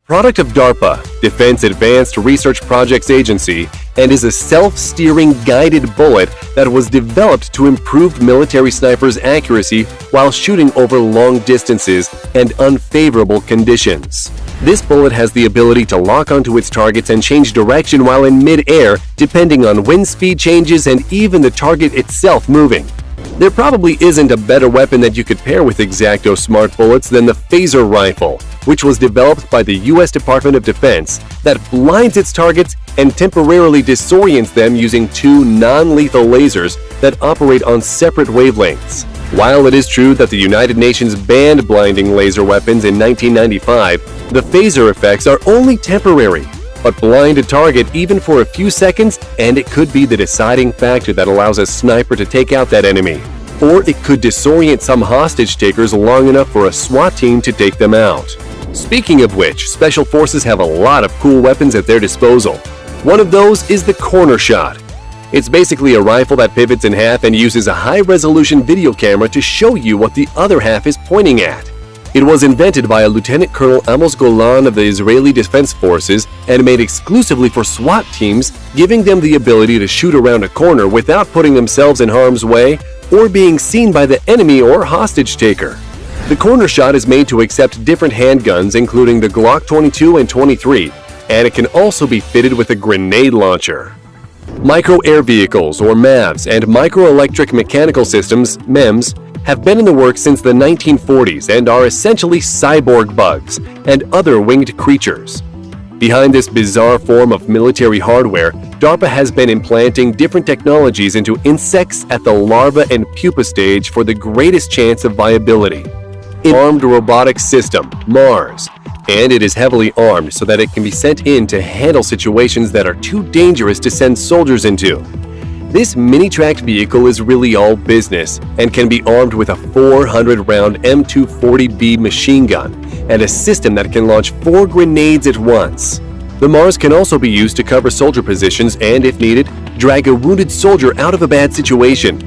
Product of DARPA, Defense Advanced Research Projects Agency, and is a self-steering guided bullet that was developed to improve military snipers' accuracy while shooting over long distances and unfavorable conditions. This bullet has the ability to lock onto its targets and change direction while in mid-air, depending on wind speed changes and even the target itself moving. There probably isn't a better weapon that you could pair with X-Acto Smart Bullets than the Phaser Rifle, which was developed by the U.S. Department of Defense that blinds its targets and temporarily disorients them using two non-lethal lasers that operate on separate wavelengths. While it is true that the United Nations banned blinding laser weapons in 1995, the phaser effects are only temporary, but blind a target even for a few seconds and it could be the deciding factor that allows a sniper to take out that enemy. Or it could disorient some hostage takers long enough for a SWAT team to take them out. Speaking of which, Special Forces have a lot of cool weapons at their disposal. One of those is the Corner Shot. It's basically a rifle that pivots in half and uses a high-resolution video camera to show you what the other half is pointing at. It was invented by a Lieutenant Colonel Amos Golan of the Israeli Defense Forces and made exclusively for SWAT teams, giving them the ability to shoot around a corner without putting themselves in harm's way or being seen by the enemy or hostage taker. The Corner Shot is made to accept different handguns including the Glock 22 and 23, and it can also be fitted with a grenade launcher. Micro air vehicles, or MAVs, and microelectric mechanical systems, MEMS, have been in the works since the 1940s and are essentially cyborg bugs and other winged creatures. Behind this bizarre form of military hardware, DARPA has been implanting different technologies into insects at the larva and pupa stage for the greatest chance of viability. An armed robotic system, MARS, and it is heavily armed so that it can be sent in to handle situations that are too dangerous to send soldiers into. This mini-tracked vehicle is really all business and can be armed with a 400-round M240B machine gun and a system that can launch 4 grenades at once. The MARS can also be used to cover soldier positions and, if needed, drag a wounded soldier out of a bad situation.